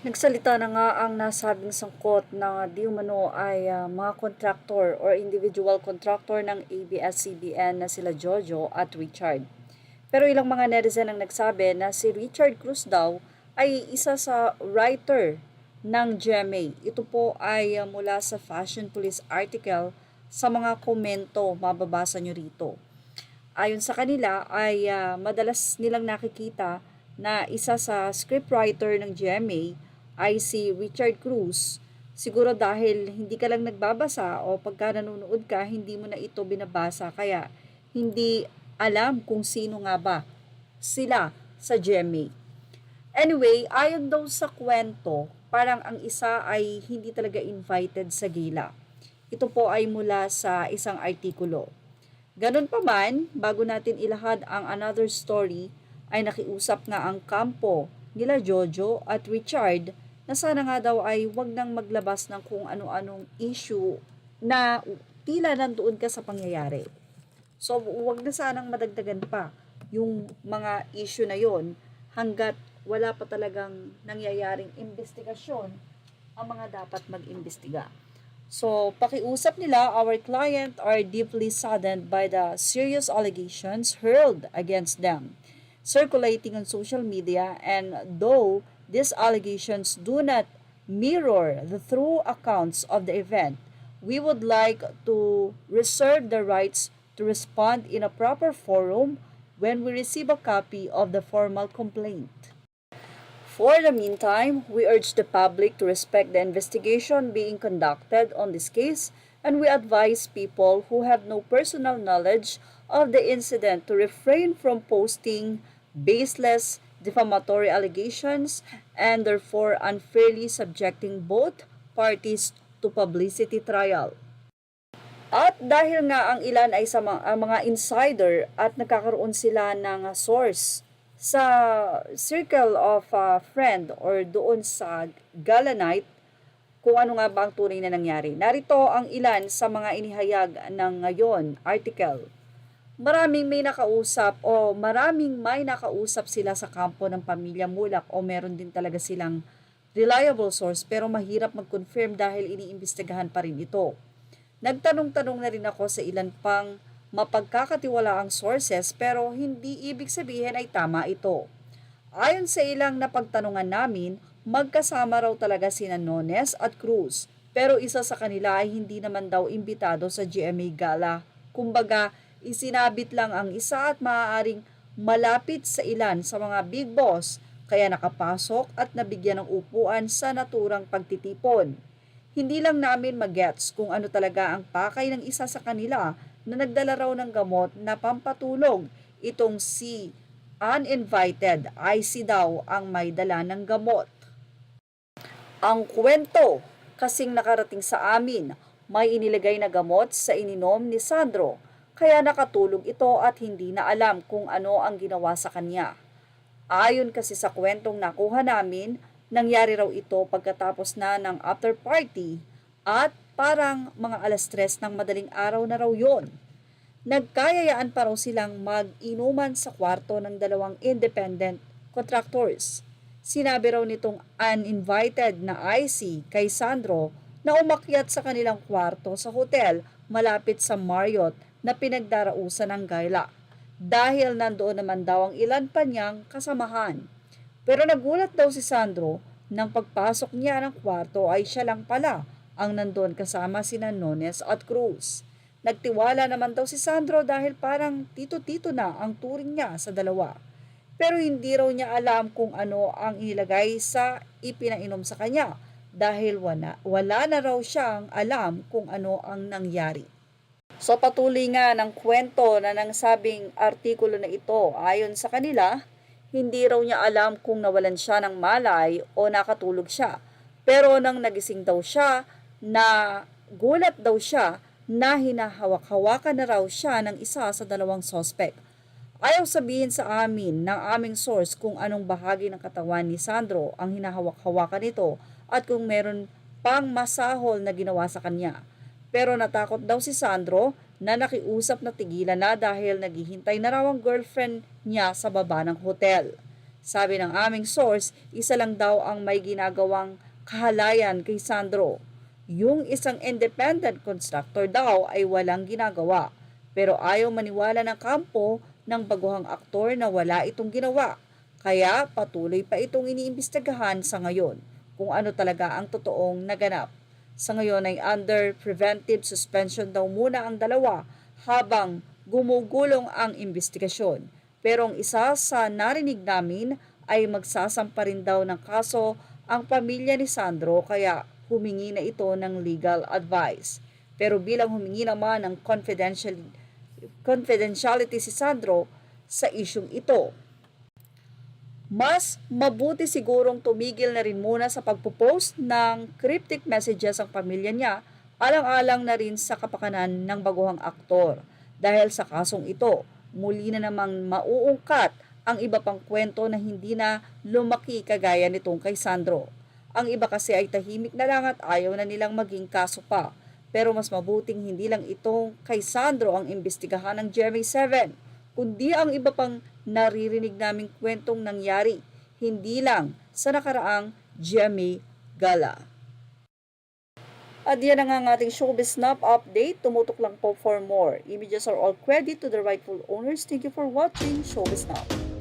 Nagsalita na nga ang nasabing sangkot na di umano ay mga contractor or individual contractor ng ABS-CBN na sila Jojo at Richard. Pero ilang mga netizen ang nagsabi na si Richard Cruz daw ay isa sa writer ng GMA. Ito po ay mula sa Fashion Police article sa mga komento mababasa nyo rito. Ayon sa kanila ay madalas nilang nakikita na isa sa scriptwriter ng GMA ay si Richard Cruz. Siguro dahil hindi ka lang nagbabasa o pagka nanonood ka, hindi mo na ito binabasa. Kaya hindi alam kung sino nga ba sila sa GMA. Anyway, ayon daw sa kwento, parang ang isa ay hindi talaga invited sa gala. Ito po ay mula sa isang artikulo. Ganun pa man, bago natin ilahad ang another story, ay nakiusap nga ang kampo nila Jojo at Richard na sana nga daw ay wag nang maglabas ng kung ano-anong issue na tila nandoon ka sa pangyayari. So wag na sanang madagdagan pa yung mga issue na yon hanggat wala pa talagang nangyayaring investigasyon ang mga dapat mag-imbestiga. So, pakiusap nila, our client are deeply saddened by the serious allegations hurled against them, circulating on social media, and though these allegations do not mirror the true accounts of the event, we would like to reserve the rights to respond in a proper forum when we receive a copy of the formal complaint. For the meantime, we urge the public to respect the investigation being conducted on this case, and we advise people who have no personal knowledge of the incident to refrain from posting baseless, defamatory allegations and therefore unfairly subjecting both parties to publicity trial. At dahil nga ang ilan ay sa mga insider at nagkakaroon sila ng source sa circle of friend or doon sa gala night, kung ano nga ba ang tunay na nangyari. Narito ang ilan sa mga inihayag ng ngayon article. Maraming may nakausap sila sa kampo ng pamilya Mulak o meron din talaga silang reliable source pero mahirap mag-confirm dahil iniimbestigahan pa rin ito. Nagtanong-tanong na rin ako sa ilan pang mapagkakatiwalaang sources pero hindi ibig sabihin ay tama ito. Ayon sa ilang napagtanungan namin, magkasama raw talaga sina Nones at Cruz pero isa sa kanila ay hindi naman daw imbitado sa GMA Gala. Kumbaga, isinabit lang ang isa at maaaring malapit sa ilan sa mga big boss kaya nakapasok at nabigyan ng upuan sa naturang pagtitipon. Hindi lang namin magets kung ano talaga ang pakay ng isa sa kanila na nagdala raw ng gamot na pampatulog. Itong si uninvited ay si daw ang may dala ng gamot. Ang kwento, kasing nakarating sa amin, may inilagay na gamot sa ininom ni Sandro, kaya nakatulog ito at hindi na alam kung ano ang ginawa sa kanya. Ayon kasi sa kwentong nakuha namin, nangyari raw ito pagkatapos na ng after party at parang mga 3:00 ng madaling araw na raw yon. Nagkayayaan pa raw silang mag-inuman sa kwarto ng dalawang independent contractors. Sinabi raw nitong uninvited na IC kay Sandro na umakyat sa kanilang kwarto sa hotel malapit sa Marriott na pinagdarausan ng gala dahil nandoon naman daw ang ilan pa niyang kasamahan. Pero nagulat daw si Sandro nang pagpasok niya ng kwarto ay siya lang pala ang nandoon kasama sina Nones at Cruz. Nagtiwala naman daw si Sandro dahil parang tito-tito na ang turing niya sa dalawa. Pero hindi raw niya alam kung ano ang inilagay sa ipinainom sa kanya dahil wala na raw siyang alam kung ano ang nangyari. So patuloy nga ng kwento na nangsabing artikulo na ito, ayon sa kanila, hindi raw niya alam kung nawalan siya ng malay o nakatulog siya. Pero nang nagising daw siya, na gulat daw siya na hinahawak-hawakan na raw siya ng isa sa dalawang suspect. Ayaw sabihin sa amin ng aming source kung anong bahagi ng katawan ni Sandro ang hinahawak-hawakan nito at kung meron pang masahol na ginawa sa kanya. Pero natakot daw si Sandro na nakiusap na tigilan na dahil naghihintay na raw ang girlfriend niya sa baba ng hotel. Sabi ng aming source, isa lang daw ang may ginagawang kahalayan kay Sandro. Yung isang independent contractor daw ay walang ginagawa. Pero ayaw maniwala ng kampo ng baguhang aktor na wala itong ginawa. Kaya patuloy pa itong iniimbestigahan sa ngayon kung ano talaga ang totoong naganap. Sa ngayon ay under preventive suspension daw muna ang dalawa habang gumugulong ang investigasyon. Pero ang isa sa narinig namin ay magsasampa rin daw ng kaso ang pamilya ni Sandro kaya humingi na ito ng legal advice. Pero bilang humingi naman ng confidentiality si Sandro sa isyung ito, mas mabuti sigurong tumigil na rin muna sa pagpo-post ng cryptic messages ang pamilya niya alang-alang na rin sa kapakanan ng baguhang aktor. Dahil sa kasong ito, muli na namang mauungkat ang iba pang kwento na hindi na lumaki kagaya nitong kay Sandro. Ang iba kasi ay tahimik na lang at ayaw na nilang maging kaso pa. Pero mas mabuting hindi lang itong kay Sandro ang imbestigahan ng GMA7, kundi ang iba pang naririnig naming kwentong nangyari, hindi lang sa nakaraang GMA Gala. At yan ang ang ating Showbiz Snap update. Tumutok lang po for more. Images are all credit to the rightful owners. Thank you for watching Showbiz Snap.